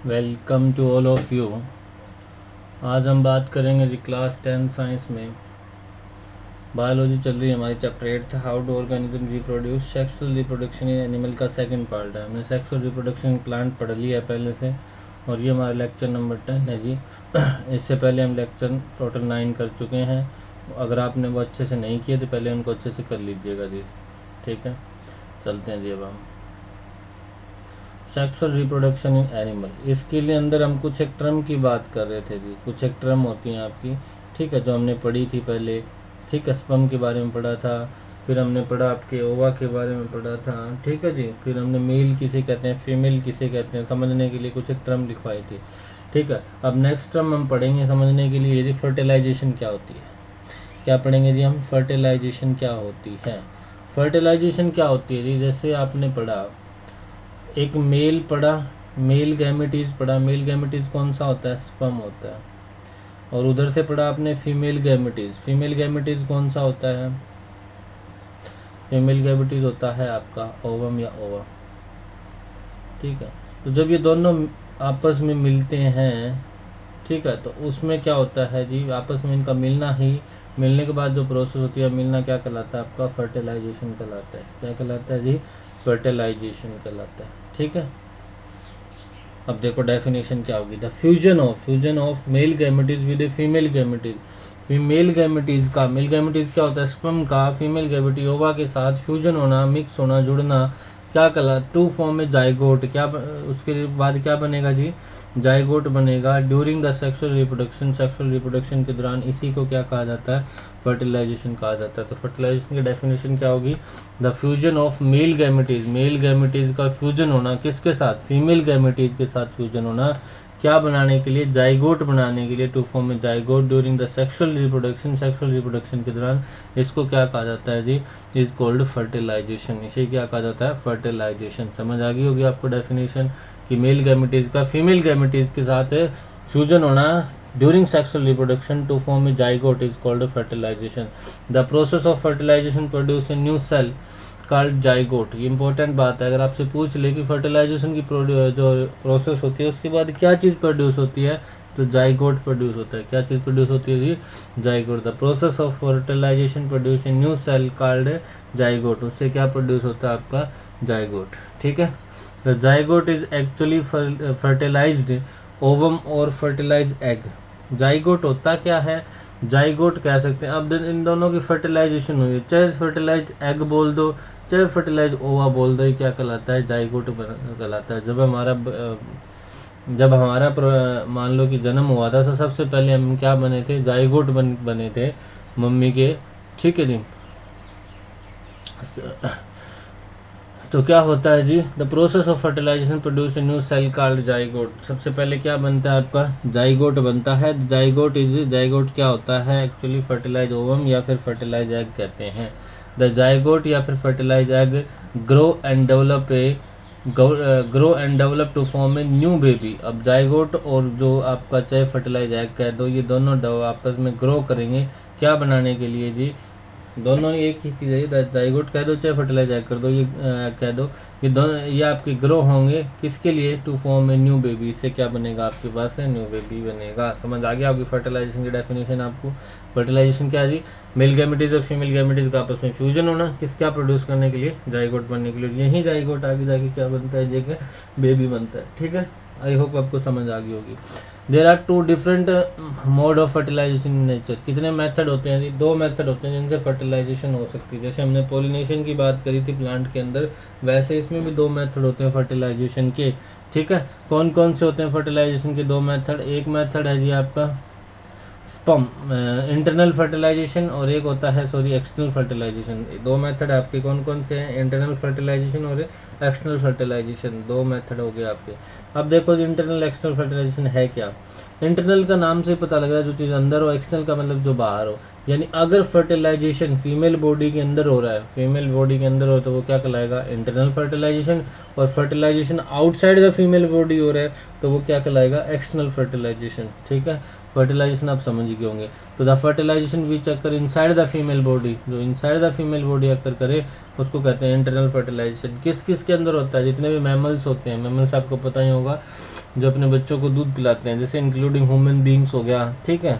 Welcome to all of you. आज हम बात करेंगे जी क्लास 10 साइंस में बायोलॉजी चल रही है हमारी। चैप्टर 8 था how to organism reproduce. Sexual reproduction in animal का सेकंड पार्ट है। हमने सेक्सुअल रिप्रोडक्शन प्लांट पढ़ लिया है पहले से, और ये हमारा लेक्चर नंबर 10 है जी। इससे पहले हम लेक्चर टोटल 9 कर चुके हैं। अगर आपने वो अच्छे से नहीं किए तो पहले उनको अच्छे से कर लीजिएगा जी, ठीक है। चलते हैं जी अब हम सेक्सुअल रिप्रोडक्शन इन एनिमल। इसके लिए अंदर हम कुछ एक टर्म की बात कर रहे थे जी। कुछ एक टर्म होती हैं आपकी, ठीक है, जो हमने पढ़ी थी पहले, ठीक है। स्पर्म के बारे में पढ़ा था, फिर हमने पढ़ा आपके ओवा के बारे में पढ़ा था, ठीक है जी। फिर हमने मेल किसे कहते हैं, फीमेल किसे कहते हैं, समझने के लिए कुछ एक टर्म लिखवाई थी, ठीक है। अब नेक्स्ट टर्म हम पढ़ेंगे समझने के लिए, यदि फर्टिलाइजेशन क्या होती है। क्या पढ़ेंगे जी हम? फर्टिलाइजेशन क्या होती है। फर्टिलाइजेशन क्या होती है जी? जैसे आपने पढ़ा एक मेल पढ़ा, मेल गैमेटीज पढ़ा। मेल गैमेटीज कौन सा होता है? स्पर्म होता है। और उधर से पढ़ा आपने फीमेल गैमेटीज। फीमेल गैमेटीज कौन सा होता है? फीमेल गैमेटीज होता है आपका ओवम या ओवा, ठीक है। तो जब ये दोनों आपस में मिलते हैं, ठीक है, तो उसमें क्या होता है जी? आपस में इनका मिलना ही, मिलने के बाद जो प्रोसेस होती है, मिलना क्या कहलाता है आपका? फर्टिलाइजेशन कहलाता है। क्या कहलाता है जी? फर्टिलाइजेशन कहलाता है, ठीक है। अब देखो डेफिनेशन क्या होगी। The fusion of male gametes with female gametes. Female gametes का, मेल गैमेटीज क्या होता है? स्पर्म का फीमेल गैमेटी ओवा के साथ फ्यूजन होना, मिक्स होना, जुड़ना, क्या कहला? टू फॉर्म में जाइगोट। क्या उसके बाद क्या बनेगा जी? जाइगोट बनेगा। During the sexual reproduction, sexual reproduction के दौरान इसी को क्या कहा जाता है? फर्टिलाइजेशन कहा जाता है। तो फर्टिलाइजेशन की डेफिनेशन क्या होगी? The fusion of male gametes, male gametes का फ्यूजन होना किसके साथ? फीमेल गैमेटीज के साथ फ्यूजन होना, क्या बनाने के लिए? जाइगोट बनाने के लिए, टू फॉर्म में zygote. During the sexual reproduction, sexual reproduction के दौरान इसको क्या कहा जाता है जी? Is called fertilisation. इसे क्या कहा जाता है? फर्टिलाइजेशन। समझ आ गई होगी आपको डेफिनेशन कि मेल गैमेटीज का फीमेल गैमेटीज के साथ फ्यूजन होना during sexual reproduction to form में zygote is called fertilization. The process of fertilization produce a new cell called zygote. ये इंपॉर्टेंट बात है। अगर आपसे पूछ ले कि फर्टिलाइजेशन की जो प्रोसेस होती है उसके बाद क्या चीज प्रोड्यूस होती है, तो जाइगोट प्रोड्यूस होता है। क्या चीज प्रोड्यूस होती है जी? Zygote. The process of fertilization produce a new cell called zygote. उससे क्या प्रोड्यूस होता है आपका? जाइगोट, ठीक है। The zygote is actually fertilized ovum और फर्टिलाइज एग। जाइगोट होता क्या है? जाइगोट कह सकते हैं। अब इन दोनों की फर्टिलाइजेशन हुई, चाहे फर्टिलाइज एग बोल दो, चाहे फर्टिलाइज ओवा बोल दो, ये क्या कहलाता है? जाइगोट कहलाता है। जब हमारा मान लो कि जन्म हुआ था तो सबसे पहले हम क्या बने थे? जाइगोट बने थे मम्मी के, ठीक है जी। तो क्या होता है जी? The process of fertilization produce a new cell called zygote. सबसे पहले क्या बनता है आपका? जाइगोट बनता है। जाइगोट क्या होता है? एक्चुअली फर्टिलाइज ओवम या फिर फर्टिलाइज एग कहते हैं। द जाइगोट या फिर fertilize egg grow and develop to form a new baby. अब जाइगोट और जो आपका चाहे फर्टिलाइज एग कह दो, ये दोनों आपस में ग्रो करेंगे, क्या बनाने के लिए जी? दोनों एक ही चीज है। जाइगोट कह दो चाहे फर्टिलाइज एग कर दो, ये कह दो, ये दोनों ये आपके ग्रो होंगे किसके लिए? To form a new baby. इससे क्या बनेगा आपके पास? है न्यू बेबी बनेगा। समझ आ गया आपकी फर्टिलाइजेशन की डेफिनेशन आपको? फर्टिलाइजेशन क्या जी? मेल गैमेटीज और फीमेल गैमेटीज का आपस में फ्यूजन होना, किस क्या प्रोड्यूस करने के लिए? जाइगोट बनने के लिए। यही जाइगोट आगे जाके क्या बनता है? जगह बेबी बनता है, ठीक है। आई होप आपको समझ आ गई होगी। There are two different mode of fertilization in nature. कितने मेथड होते हैं जी? 2 मेथड होते हैं जिनसे फर्टिलाइजेशन हो सकती है। जैसे हमने पोलिनेशन की बात करी थी प्लांट के अंदर, वैसे इसमें भी 2 मेथड होते हैं फर्टिलाइजेशन के, ठीक है। कौन कौन से होते हैं फर्टिलाइजेशन के 2 मेथड? एक मेथड है जी आपका स्पर्म इंटरनल फर्टिलाइजेशन, और एक होता है एक्सटर्नल फर्टिलाइजेशन। 2 मेथड आपके कौन कौन से हैं? इंटरनल फर्टिलाइजेशन और एक्सटर्नल फर्टिलाइजेशन, 2 मेथड हो गए आपके। अब देखो इंटरनल एक्सटर्नल फर्टिलाइजेशन है क्या? इंटरनल का नाम से पता लग रहा है जो चीज अंदर हो, एक्सटर्नल का मतलब जो बाहर हो। यानी अगर फर्टिलाइजेशन फीमेल बॉडी के अंदर हो रहा है, फीमेल बॉडी के अंदर हो, तो वो क्या कहलाएगा? Internal fertilization. और fertilization outside the female body हो रहा है तो वो क्या कहलाएगा? एक्सटर्नल फर्टिलाइजेशन, ठीक है। फर्टिलाइजेशन आप समझ गए होंगे। तो the fertilization which occur inside the female body, जो inside the female body occur करे उसको कहते हैं इंटरनल फर्टिलाइजेशन। किस किस के अंदर होता है? जितने भी मैमल्स होते हैं, मैमल्स आपको पता ही होगा, जो अपने बच्चों को दूध पिलाते हैं, जैसे इंक्लूडिंग ह्यूमन बींग्स हो गया, ठीक है,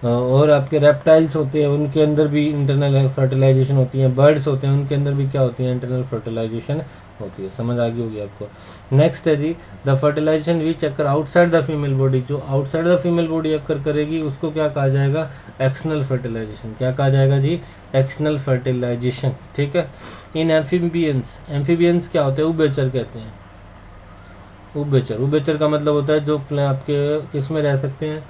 और आपके रेप्टाइल्स होते हैं उनके अंदर भी इंटरनल फर्टिलाइजेशन होती है, बर्ड्स होते हैं उनके अंदर भी क्या होती है, इंटरनल फर्टिलाइजेशन होती है। समझ आ गई होगी आपको। नेक्स्ट है जी the fertilization which occur outside the female body, जो outside the female body occur करेगी उसको क्या कहा जाएगा, एक्सटर्नल फर्टिलाइजेशन। क्या कहा जाएगा जी, एक्सटर्नल फर्टिलाइजेशन, ठीक है। इन एम्फीबियंस, एम्फीबियंस क्या होते हैं, उभयचर कहते हैं। उभयचर, उभयचर का मतलब होता है जो आपके किस में रह सकते हैं,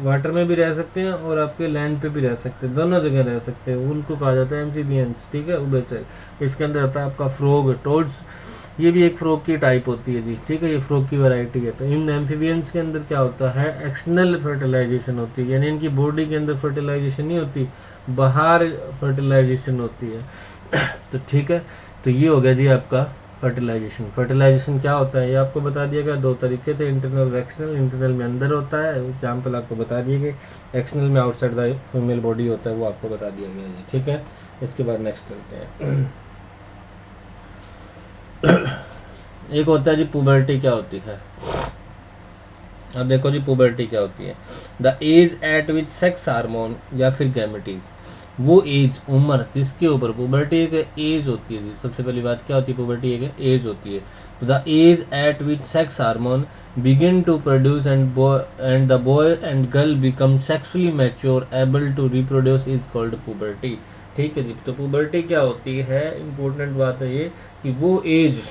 वाटर में भी रह सकते हैं और आपके लैंड पे भी रह सकते हैं, दोनों जगह रह सकते हैं, उनको कहा जाता है एम्फीबियंस, ठीक है, उभयचर। इसके अंदर आता है आपका फ्रॉग, टोड्स, ये भी एक फ्रॉग की टाइप होती है जी, ठीक है, ये फ्रॉग की वैरायटी है। तो इन एम्फीबियंस के अंदर क्या होता है, एक्सटर्नल फर्टिलाइजेशन होती है, यानी इनकी बॉडी के अंदर फर्टिलाइजेशन नहीं होती, बाहर फर्टिलाइजेशन होती है। तो ठीक है, तो ये हो गया जी आपका फर्टिलाइजेशन। फर्टिलाइजेशन क्या होता है ये आपको बता दिया गया, दो तरीके थे, इंटरनल और एक्सटर्नल। इंटरनल में अंदर होता है, एग्जाम्पल आपको बता दिए गए, एक्सटर्नल में आउटसाइड द फीमेल बॉडी होता है, वो आपको बता दिया गया है, ठीक है। इसके बाद नेक्स्ट चलते हैं। एक होता है जी पुबर्टी, क्या होती है। अब देखो जी पुबर्टी क्या होती है, the age at which sex hormone या फिर गैमेटीज, वो एज, उम्र जिसके ऊपर, पुबर्टी एक एज होती है। सबसे पहली बात क्या होती है, पुबर्टी एक एज होती है। The age at which sex hormone begin to produce and the boy and girl become sexually mature able to reproduce is called puberty, ठीक है जी। तो पुबर्टी क्या होती है, इंपॉर्टेंट बात है ये कि वो एज,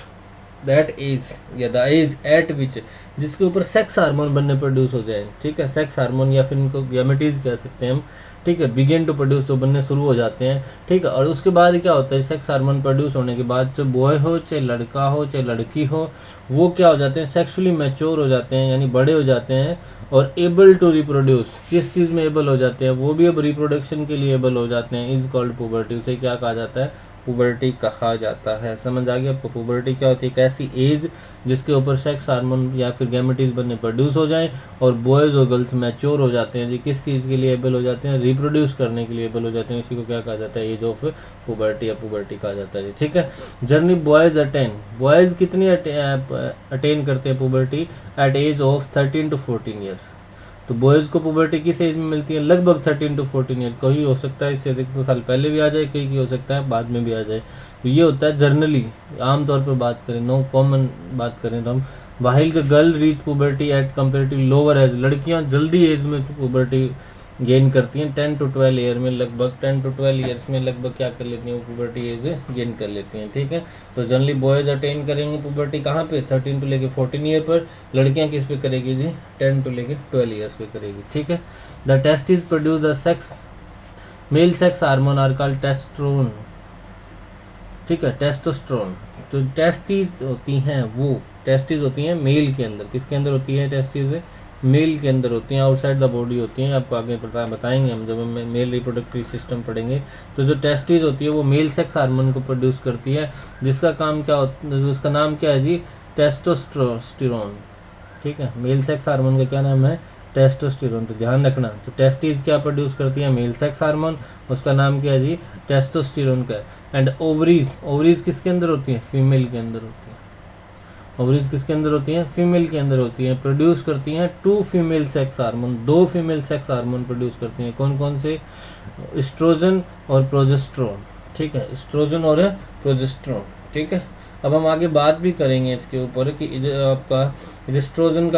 दैट एज या द एज एट विच, जिसके ऊपर सेक्स हार्मोन बनने प्रोड्यूस हो जाए, ठीक है, सेक्स हार्मोन या फिर इनको गैमेटीज कह सकते हैं हम, ठीक है, बिगिन टू प्रोड्यूस, जो बनने शुरू हो जाते हैं, ठीक है। और उसके बाद क्या होता है, सेक्स हार्मोन प्रोड्यूस होने के बाद चाहे बॉय हो, चाहे लड़का हो, चाहे लड़की हो, वो क्या हो जाते हैं, सेक्सुअली मैच्योर हो जाते हैं, यानी बड़े हो जाते हैं, और एबल टू रिप्रोड्यूस, किस चीज में एबल हो जाते हैं, वो भी अब रिप्रोडक्शन के लिए एबल हो जाते हैं, इज कॉल्ड पुबर्टी, उसे क्या कहा जाता है, पुबर्टी कहा जाता है। समझ आ गया आपको, पुबर्टी क्या होती है, एक ऐसी एज जिसके ऊपर सेक्स हार्मोन या फिर गैमेटीज बनने प्रोड्यूस हो जाएं और बॉयज और गर्ल्स मैच्योर हो जाते हैं जी, किस चीज के लिए एबल हो जाते हैं, रिप्रोड्यूस करने के लिए एबल हो जाते हैं, इसी को क्या कहा जाता है, एज ऑफ पुबर्टी या पुबर्टी कहा जाता है, ठीक है। जर्नी बॉयज अटेन, बॉयज कितनी अटेन करते हैं puberty, at age of 13 to 14 year. तो बॉयज को पुबर्टी किस एज में मिलती है, लगभग 13 to 14 ईयर, कहीं हो सकता है इससे अधिक साल पहले भी आ जाए, कहीं की हो सकता है बाद में भी आ जाए। तो ये होता है जर्नली, आमतौर पर बात करें, नो कॉमन बात करें तो हम, while the girl reach puberty at comparative lower age, लड़कियां जल्दी एज में पुबर्टी गेन करती हैं, 10 to 12 ईयर में, लगभग 10 to 12 ईयर्स में लगभग क्या कर लेती हैं, पुबर्टी एज गेन कर लेती हैं, ठीक है। तो जनरली बॉयज अटेन करेंगे पुबर्टी कहाँ पे, 13 to लेके 14 ईयर पर, लड़कियां किस पे करेगी जी, 10 to लेके 12 ईयर्स पे करेगी, ठीक है। The testis produce the sex, male sex hormone are called testosterone, ठीक है, टेस्टोस्टेरोन। तो टेस्टिस होती हैं, वो टेस्टिस होती हैं मेल के अंदर, किसके अंदर होती है टेस्टिस, मेल के अंदर होती हैं, आउटसाइड द बॉडी होती हैं, आपको आगे बताएंगे हम जब हम मेल रिप्रोडक्टिव सिस्टम पढ़ेंगे। तो जो टेस्टिस होती है वो मेल सेक्स हार्मोन को प्रोड्यूस करती है, जिसका काम क्या होता है, उसका नाम क्या है जी, टेस्टोस्टेरोन, ठीक है। मेल सेक्स हार्मोन का क्या नाम है, टेस्टोस्टेरोन, तो ध्यान रखना। तो टेस्टिस क्या प्रोड्यूस करती है, मेल सेक्स हार्मोन, उसका नाम क्या है जी, टेस्टोस्टेरोन का। एंड ओवरीज, ओवरीज किसके अंदर होती है, फीमेल के अंदर होती है, ओवरीज किसके अंदर होती हैं, फीमेल के अंदर होती हैं, प्रोड्यूस करती हैं 2 female sex hormone, 2 female sex hormone produce करती हैं, कौन कौन से, एस्ट्रोजन और प्रोजेस्टेरोन, ठीक है, एस्ट्रोजन और प्रोजेस्टेरोन, ठीक है। अब हम आगे बात भी करेंगे इसके ऊपर कि आपका एस्ट्रोजन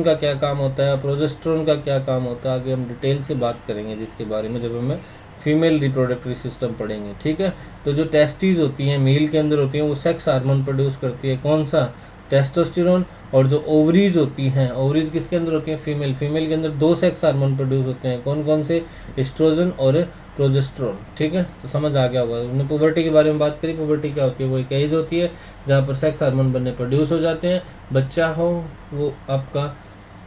का क्या काम होता है, प्रोजेस्टेरोन का क्या काम होता है, आगे हम डिटेल से बात करेंगे जिसके बारे में जब हमें फीमेल रिप्रोडक्टिव सिस्टम पढ़ेंगे, ठीक है। तो जो टेस्टिस होती हैं मेल के अंदर होती हैं, वो सेक्स हार्मोन प्रोड्यूस करती है, कौन सा, टेस्टोस्टेरोन। और जो ओवरीज होती हैं, ओवरीज किसके अंदर होती हैं, फीमेल, फीमेल के अंदर 2 सेक्स हार्मोन प्रोड्यूस होते हैं, कौन कौन से, एस्ट्रोजन और प्रोजेस्टेरोन, ठीक है। तो समझ आ गया होगा। हमने पुबर्टी के बारे में बात करी, पुबर्टी क्या होती है, वो एक एज होती है जहाँ पर सेक्स हार्मोन बनने प्रोड्यूस हो जाते हैं, बच्चा हो वो आपका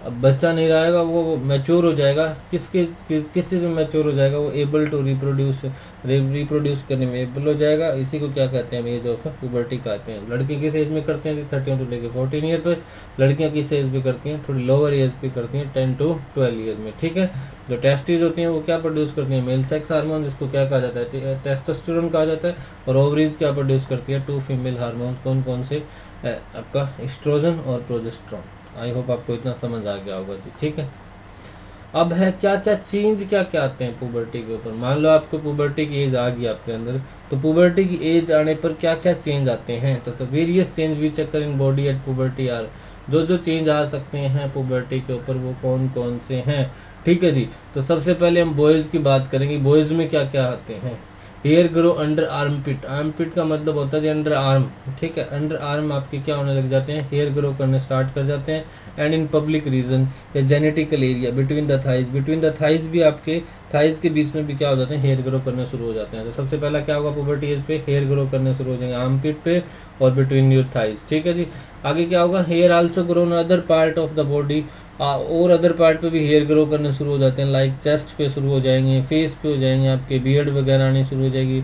अब बच्चा नहीं रहेगा, वो मैच्योर हो जाएगा, किस चीज में मैच्योर हो जाएगा, वो एबल टू रिप्रोड्यूस करने में एबल हो जाएगा। इसी को क्या कहते हैं, एज ऑफ प्यूबर्टी कहते हैं। लड़के किस एज में करते हैं, 13 टू लेके 14 ईयर पे। लड़कियां किस एज पे करती हैं, थोड़ी लोअर एज पे करती हैं, 10 टू 12 ईयर में, ठीक है। जो टेस्टिस होती हैं वो क्या प्रोड्यूस करती हैं, मेल सेक्स हार्मोन, जिसको क्या कहा जाता है, टेस्टोस्टेरोन कहा जाता है। और ओवरीज क्या प्रोड्यूस करती है, 2 फीमेल हार्मोन, कौन कौन से, आपका एस्ट्रोजन और प्रोजेस्टेरोन। आई होप आपको इतना समझ आ गया होगा जी, ठीक है। अब है क्या क्या चेंज क्या क्या आते हैं पुबर्टी के ऊपर। मान लो आपको पुबर्टी की एज आ गई आपके अंदर, तो पुबर्टी की एज आने पर क्या क्या चेंज आते हैं। तो various change which occur in body at puberty are, जो चेंज आ सकते हैं पुबर्टी के ऊपर वो कौन कौन से हैं, ठीक है जी। तो सबसे पहले हम बॉयज की बात करेंगे। बॉयज में क्या क्या आते हैं, hair grow under armpit. Armpit का मतलब होता है अंडर आर्म, ठीक है। अंडर आर्म आपके क्या होने लग जाते हैं, हेयर ग्रो करने स्टार्ट कर जाते हैं। एंड इन पब्लिक रीजन या genetical area between the thighs, between the thighs भी आपके थाइज के बीच में भी क्या हो जाते हैं, हेयर ग्रो करने शुरू हो जाते हैं। तो सबसे पहला क्या होगा पुबर्टी एज पे, हेयर ग्रो करने शुरू हो जाएंगे आर्मपिट पे और बिटवीन योर थाइज, ठीक है जी। आगे क्या होगा, hair also grow in other part of the body, और अदर पार्ट पे भी हेयर ग्रो करने शुरू हो जाते हैं। लाइक चेस्ट पे शुरू हो जाएंगे, फेस पे हो जाएंगे, आपके बियर्ड वगैरह आनी शुरू हो जाएगी,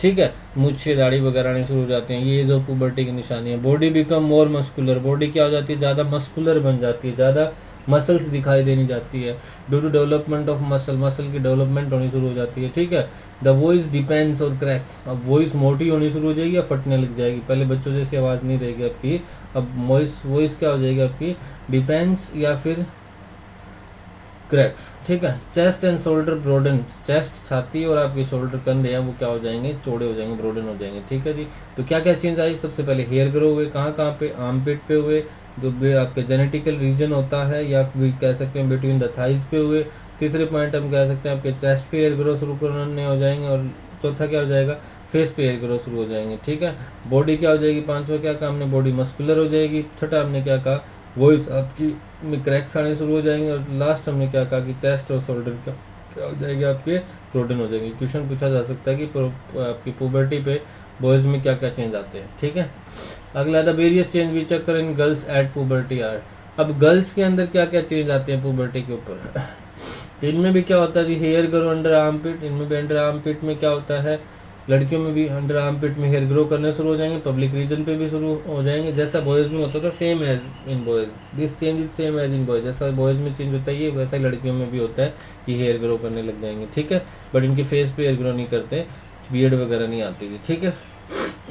ठीक है। मूछे दाढ़ी वगैरह आने शुरू हो जाते हैं, ये जो पुबर्टी की निशानी है। Body become more muscular, body क्या हो जाती है, ज्यादा मस्कुलर बन जाती है, ज्यादा मसल्स दिखाई देनी जाती है। Due to development of muscle की डेवलपमेंट होनी शुरू हो जाती है, ठीक है। द वॉइस डिपेंड्स और क्रैक्स, अब वॉइस मोटी होनी शुरू हो जाएगी या फटने लग जाएगी। पहले बच्चों जैसी आवाज नहीं रहेगी आपकी, अब वॉइस क्या हो जाएगी आपकी, डिपेंड्स या फिर क्रैक्स, ठीक है। Chest and shoulder broaden, chest छाती और आपके शोल्डर कंधे हैं वो क्या हो जाएंगे, चौड़े हो जाएंगे, ब्रोडन हो जाएंगे, ठीक है जी। तो क्या क्या चेंज आई, सबसे पहले हेयर ग्रो हुए, कहाँ कहाँ पे, आर्मपिट पे हुए, जो आपके जेनेटिकल रीजन होता है, या फिर कह सकते हैं बिटवीन द थाइज पे हुए। तीसरे पॉइंट हम कह सकते हैं आपके चेस्ट पे हेयर ग्रो शुरू करने हो जाएंगे। और चौथा क्या हो जाएगा, फेस पे हेयर ग्रो शुरू हो जाएंगे, ठीक है। बॉडी क्या हो जाएगी, पांचवा क्या कहा हमने, बॉडी मस्कुलर हो जाएगी। छठा हमने क्या कहा, वॉइस आपकी में क्रैक्स आने शुरू हो जाएंगे। और लास्ट हमने क्या कहा कि चेस्ट और शोल्डर क्या हो जाएगी, आपके ब्रोडन हो जाएंगे। क्वेश्चन पूछा जा सकता है कि आपकी पुबर्टी पे बॉयज में क्या क्या चेंज आते हैं, ठीक है। अगला the various change which occur in girls at puberty are. अब गर्ल्स के अंदर क्या क्या चेंज आते हैं पुबर्टी के ऊपर, तो इनमें भी क्या होता है जी, हेयर ग्रो अंडर आर्मपिट, इनमें भी अंडर आर्मपिट में क्या होता है, लड़कियों में भी अंडर आर्मपिट में हेयर ग्रो करने शुरू हो जाएंगे, पब्लिक रीजन पे भी शुरू हो जाएंगे। जैसा बॉयज में होता था same as in boys, this change is same as in boys. जैसा बॉयज में चेंज होता है ये वैसा लड़कियों में भी होता है कि हेयर ग्रो करने लग जाएंगे, ठीक है। बट इनके फेस पे हेयर ग्रो नहीं करते, बियर्ड वगैरह नहीं आती थी, ठीक है।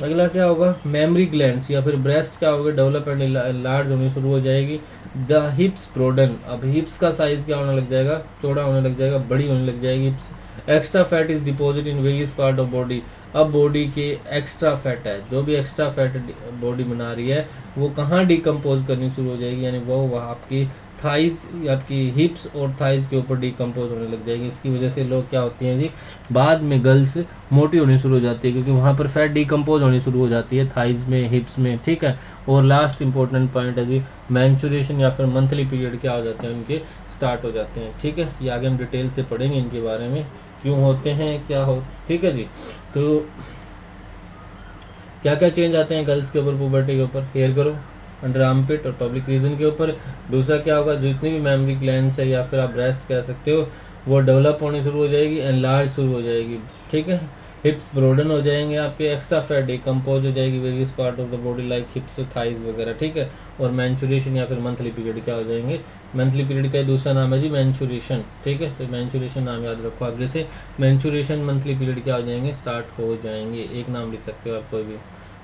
अगला क्या होगा, मेमरी ग्लैंड्स या फिर ब्रेस्ट क्या होगा, डेवलप एंड लार्ज होनी शुरू हो जाएगी। द हिप्स ब्रोडन, अब हिप्स का साइज क्या होने लग जाएगा, चौड़ा होने लग जाएगा, बड़ी होने लग जाएगी हिप्स। Extra fat is deposit in various part of body, अब बॉडी के एक्स्ट्रा फैट है, जो भी एक्स्ट्रा फैट बॉडी बना रही है वो कहाँ डिकम्पोज करनी शुरू हो जाएगी, यानी वो आपकी थाइज, आपकी हिप्स और थाइज के ऊपर डिकम्पोज होने लग जाएगी। इसकी वजह से लोग क्या होती हैं जी, बाद में गर्ल्स मोटी होनी शुरू हो जाती है, क्योंकि वहां पर फैट डिकम्पोज होनी शुरू हो जाती है थाइज में, हिप्स में, ठीक है। और लास्ट इंपॉर्टेंट पॉइंट है जी, मेंस्ट्रुएशन या फिर मंथली पीरियड क्या हो जाते हैं उनके, स्टार्ट हो जाते हैं, ठीक है। ये आगे हम डिटेल से पढ़ेंगे इनके बारे में, क्यों होते हैं, क्या हो, ठीक है जी। तो क्या क्या चेंज आते हैं गर्ल्स के ऊपर पुबर्टी के ऊपर, हेयर ग्रो अंडर आर्मपिट और पब्लिक रीजन के ऊपर। दूसरा क्या होगा, जितनी भी मेमरी ग्लैंड्स है या फिर आप ब्रेस्ट कह सकते हो वो डेवलप होनी शुरू हो जाएगी, एनलार्ज शुरू हो जाएगी, ठीक है। हिप्स ब्रोडन हो जाएंगे, आपके एक्स्ट्रा फैट डिकम्पोज हो जाएगी various part of the body like हिप्स, thighs वगैरह, ठीक है। और मेंस्ट्रुएशन या फिर मंथली पीरियड क्या हो जाएंगे, मंथली पीरियड का दूसरा नाम है जी मेंस्ट्रुएशन, ठीक है। तो मेंस्ट्रुएशन नाम याद रखो आगे से, मेंस्ट्रुएशन मंथली पीरियड क्या हो जाएंगे, स्टार्ट हो जाएंगे। एक नाम लिख सकते हो आप कोई भी,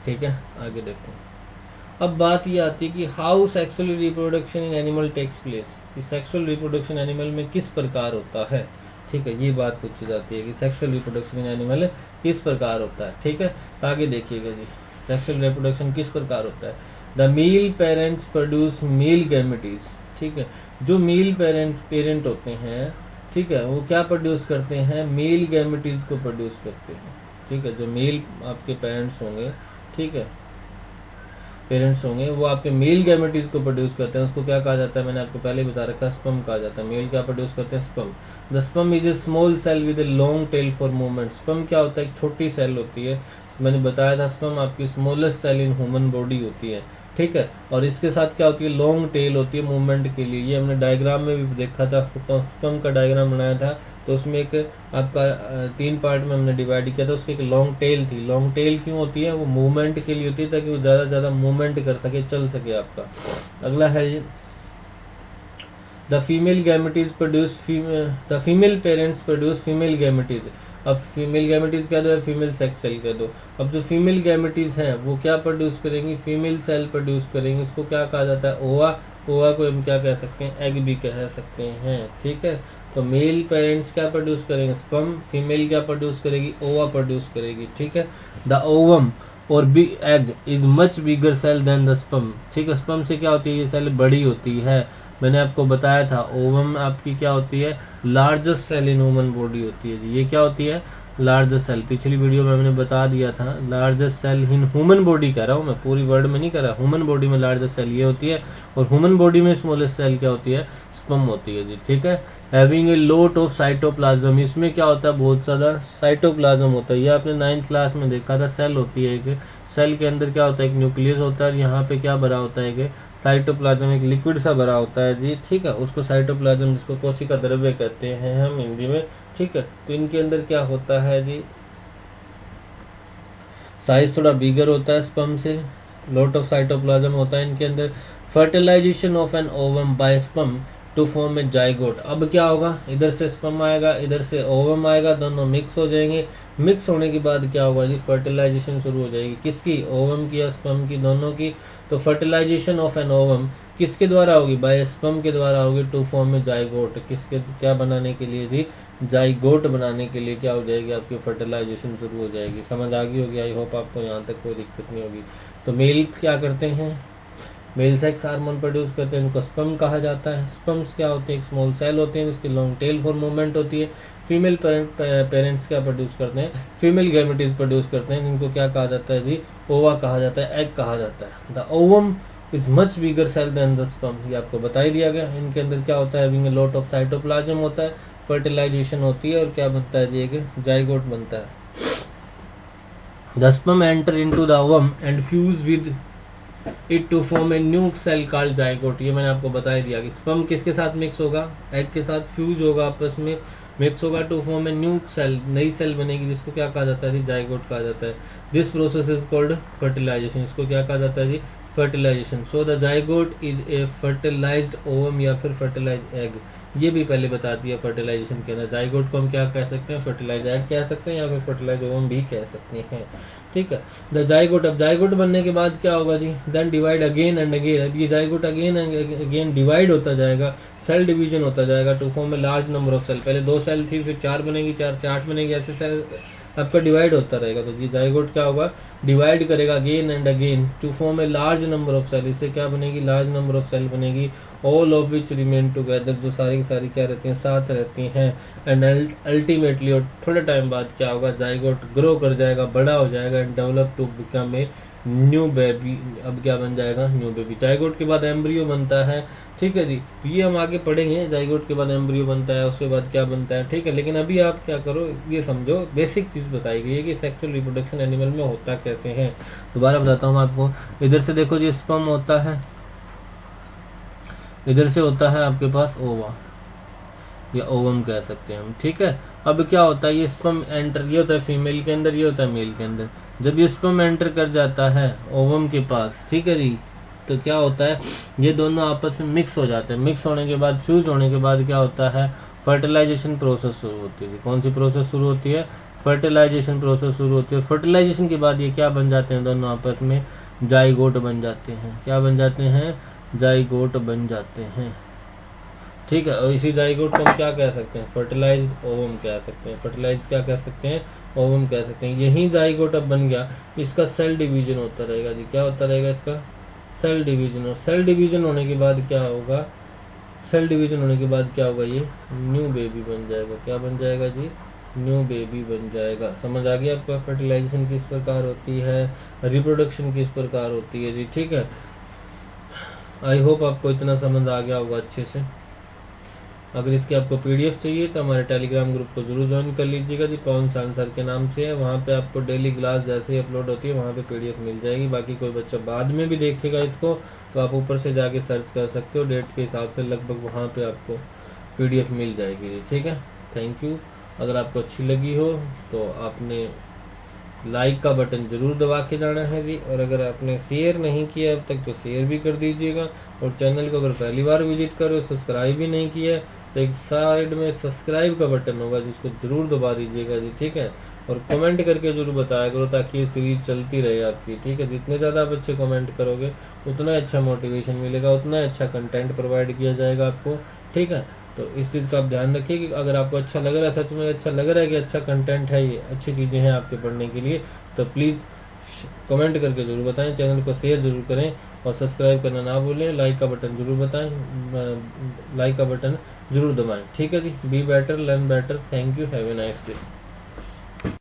ठीक है। आगे देखो, अब बात ये आती है कि how sexual reproduction in animal takes place, कि सेक्सुअल रिप्रोडक्शन एनिमल में किस प्रकार होता है, ठीक है। ये बात पूछी जाती है कि सेक्सुअल रिप्रोडक्शन इन एनिमल किस प्रकार होता है, ठीक है। आगे देखिएगा जी, सेक्सुअल रिप्रोडक्शन किस प्रकार होता है। The male parents produce male gametes, ठीक है। जो मेल पेरेंट होते हैं, ठीक है, वो क्या प्रोड्यूस करते हैं, मेल गैमेटीज को प्रोड्यूस करते हैं, ठीक है। जो मेल आपके पेरेंट्स होंगे, ठीक है, पेरेंट्स होंगे वो आपके मेल गैमेटीज को प्रोड्यूस करते हैं, उसको क्या कहा जाता है, मैंने आपको पहले बता रखा है, स्पर्म कहा जाता है। मेल क्या प्रोड्यूस करते हैं, sperm. The sperm is a small cell with a long tail for movement. Sperm क्या होता है, एक छोटी सेल होती है, मैंने बताया था स्पर्म आपकी smallest cell in human body होती है, ठीक है। और इसके साथ क्या होती है, लॉन्ग टेल होती है मूवमेंट के लिए। ये हमने डायग्राम में भी देखा था, स्पर्म का डायग्राम बनाया था, तो उसमें एक आपका 3 पार्ट में हमने डिवाइड किया था। उसकी एक लॉन्ग टेल थी। लॉन्ग टेल क्यों होती है, वो मूवमेंट के लिए होती है, ताकि वो ज्यादा से ज्यादा मूवमेंट कर सके, चल सके आपका। अगला है ये the female gametes produce the female parents produce female gametes. अब फीमेल गैमेटीज कह दो या फीमेल सेक्स सेल कह दो। अब जो फीमेल गैमेटीज हैं वो क्या प्रोड्यूस करेंगी, फीमेल सेल प्रोड्यूस करेंगी। उसको क्या कहा जाता है, ओवा। ओवा को हम क्या कह सकते हैं, एग भी कह सकते हैं, ठीक है। तो मेल पेरेंट्स क्या प्रोड्यूस करेंगे, स्पर्म। फीमेल क्या प्रोड्यूस करेगी, ओवा प्रोड्यूस करेगी, ठीक है। The ovum or be egg is much bigger cell than the sperm, ठीक है। स्पर्म से क्या होती है, ये सेल बड़ी होती है। मैंने आपको बताया था ओवम आपकी क्या होती है, largest cell in human body होती है जी। ये क्या होती है, लार्जेस्ट सेल। पिछली वीडियो में मैंने बता दिया था, largest cell in human body कह रहा हूँ मैं, पूरी वर्ड में नहीं कह रहा। ह्यूमन बॉडी में लार्जेस्ट सेल ये होती है, और ह्यूमन बॉडी में स्मॉलेस्ट सेल क्या होती है, स्पर्म होती है जी, ठीक है। Having a lot of cytoplasm, इसमें क्या होता है, बहुत ज्यादा साइटोप्लाज्म होता है। ये आपने 9th क्लास में देखा था। सेल होती है एक, सेल के अंदर क्या होता है, एक न्यूक्लियस होता है, यहाँ पे क्या भरा होता है, एक साइटोप्लाज्म, एक लिक्विड सा भरा होता है जी, ठीक है। उसको साइटोप्लाज्म, जिसको कोशिका द्रव्य कहते हैं हम हिंदी में, ठीक है। तो इनके अंदर क्या होता है जी, साइज थोड़ा बिगर होता है स्पर्म से, लॉट ऑफ साइटोप्लाज्म होता है इनके अंदर। Fertilization of an ovum by sperm to form a zygote. अब क्या होगा, इधर से स्पर्म आएगा, इधर से ओवम आएगा, दोनों मिक्स हो जाएंगे। मिक्स होने के बाद क्या होगा जी, फर्टिलाइजेशन शुरू हो जाएगी। किसकी, ओवम की या स्पर्म की, दोनों की। तो फर्टिलाइजेशन ऑफ एन ओवम किसके द्वारा होगी, बाय स्पर्म के द्वारा होगी, टू फॉर्म ए जाइगोट। किसके, क्या बनाने के लिए जी, जाइगोट बनाने के लिए क्या हो जाएगी, आपकी फर्टिलाइजेशन शुरू हो जाएगी। समझ आ गई होगी, आई होप आपको यहाँ तक कोई दिक्कत नहीं होगी। तो मेल क्या करते हैं, मेल सेक्स हार्मोन प्रोड्यूस करते हैं, इनको स्पर्म कहा जाता है। स्पर्म्स क्या होते हैं, एक स्मॉल सेल होते हैं, जिसकी लॉन्ग टेल फॉर मूवमेंट होती है। फीमेल पेरेंट्स क्या प्रोड्यूस करते हैं, फीमेल गैमेटीज प्रोड्यूस करते हैं, जिनको क्या कहा जाता है जी, ओवा कहा जाता है, एग कहा जाता है। The ovum is much bigger cell than the sperm, ये आपको बता ही दिया गया। इनके अंदर क्या होता है, having a lot of cytoplasm होता है, फर्टिलाइजेशन होती है, और क्या बनता है जी, एक जाइगोट बनता है। The sperm enter into the ovum and fuse with it to form a new cell called zygote. ये मैंने आपको बता ही दिया कि स्पर्म किसके साथ मिक्स होगा, एग के साथ फ्यूज होगा, आपस में मिक्स होगा, to form a new cell, नई सेल बनेगी, जिसको क्या कहा जाता है, जाइगोट कहा जाता है। This process is called fertilization, इसको क्या कहा जाता है जी, fertilization. So the zygote is a fertilized ovum या फिर फर्टिलाइज्ड एग। ये भी पहले बता दिया फर्टिलाइजेशन के अंदर। जाइगोट को हम क्या कह सकते हैं, फर्टिलाइज एग कह सकते हैं, या फिर फर्टिलाइज ओवम भी कह सकते हैं, ठीक है। द जाइगोट, अब जाइगोट बनने के बाद क्या होगा जी, then divide again and again. अब ये zygote again and again divide होता जाएगा, सेल डिवीजन होता जाएगा, to form a large number of cell. पहले 2 सेल थी, फिर 4 बनेगी, 4 से 8 बनेगी, ऐसे सेल आपका डिवाइड होता रहेगा। तो ये जाइगोट क्या होगा, डिवाइड करेगा again and again to form a large number of cell. इससे क्या बनेगी, लार्ज नंबर ऑफ सेल बनेगी, all of which remain together, जो सारी की सारी क्या रहती हैं, साथ रहती हैं। एंड अल्टीमेटली, और थोड़े टाइम बाद क्या होगा, जाइगोट ग्रो कर जाएगा, बड़ा हो जाएगा, and develop to become a new baby. अब क्या बन जाएगा, न्यू बेबी। जाइगोट के बाद एम्ब्रियो बनता है, ठीक है जी। ये हम आगे पढ़ेंगे, जाइगोट के बाद एम्ब्रियो बनता है, उसके बाद क्या बनता है, ठीक है। लेकिन अभी आप क्या करो, ये समझो, बेसिक चीज बताई गई है कि सेक्सुअल रिप्रोडक्शन एनिमल में होता कैसे है। दोबारा बताता हूँ आपको। इधर से देखो जी, स्पर्म होता है, इधर से होता है आपके पास ओवा या ओवम कह सकते हैं हम, ठीक है। अब क्या होता है, ये स्पर्म एंटर, ये होता है फीमेल के अंदर, ये होता है मेल के अंदर। जब ये स्पर्म एंटर कर जाता है ओवम के पास, ठीक है जी, तो क्या होता है, ये दोनों आपस में मिक्स हो जाते हैं। मिक्स होने के बाद, फ्यूज होने के बाद क्या होता है, फर्टिलाइजेशन प्रोसेस शुरू होती है। कौन सी प्रोसेस शुरू होती है, फर्टिलाइजेशन प्रोसेस शुरू होती है। फर्टिलाइजेशन के बाद ये क्या बन जाते हैं, दोनों आपस में जाइगोट बन जाते हैं। क्या बन जाते हैं, जाइगोट बन जाते हैं, ठीक है। और इसी जाइगोट को हम क्या कह सकते हैं, फर्टिलाइज्ड ओवम कह सकते हैं। फर्टिलाइज क्या कह सकते हैं, ओवम कह सकते हैं। यही जाइगोट अब बन गया, इसका सेल डिवीजन होता रहेगा जी। क्या होता रहेगा इसका, सेल डिवीजन। और सेल डिवीजन होने के बाद क्या होगा, सेल डिवीजन होने के बाद क्या होगा, ये न्यू बेबी बन जाएगा। क्या बन जाएगा जी, न्यू बेबी बन जाएगा। समझ आ गया आपका, फर्टिलाइजेशन किस प्रकार होती है, रिप्रोडक्शन किस प्रकार होती है जी, ठीक है। आई होप आपको इतना समझ आ गया होगा अच्छे से। अगर इसकी आपको पीडीएफ चाहिए तो हमारे टेलीग्राम ग्रुप को जरूर ज्वाइन कर लीजिएगा जी, पवन सान सर के नाम से है। वहाँ पे आपको डेली क्लास जैसे ही अपलोड होती है वहाँ पे पीडीएफ मिल जाएगी। बाकी कोई बच्चा बाद में भी देखेगा इसको तो आप ऊपर से जाके सर्च कर सकते हो, डेट के हिसाब से लगभग वहाँ पे आपको पीडीएफ मिल जाएगी जी। ठीक है, थैंक यू। अगर आपको अच्छी लगी हो तो आपने लाइक का बटन जरूर दबा के जाना है जी, और अगर आपने शेयर नहीं किया अब तक तो शेयर भी कर दीजिएगा। और चैनल को अगर पहली बार विजिट करो, सब्सक्राइब भी नहीं किया है तो एक साइड में सब्सक्राइब का बटन होगा जिसको जरूर दबा दीजिएगा जी। ठीक है, और कमेंट करके जरूर बताया करो ताकि ये सीरीज चलती रहे आपकी। ठीक है, जितने ज़्यादा आप अच्छे कमेंट करोगे उतना अच्छा मोटिवेशन मिलेगा, उतना अच्छा कंटेंट प्रोवाइड किया जाएगा आपको। ठीक है, तो इस चीज़ का आप ध्यान रखिए कि अगर आपको अच्छा लग रहा है, सच में अच्छा लग रहा है कि अच्छा कंटेंट है, ये अच्छी चीज़ें हैं आपके पढ़ने के लिए, तो प्लीज़ कमेंट करके जरूर बताएं, चैनल को शेयर जरूर करें और सब्सक्राइब करना ना भूलें। लाइक का बटन जरूर बताएं, लाइक का बटन जरूर दबाएं। ठीक है जी, be better learn better. Thank you, have a nice day.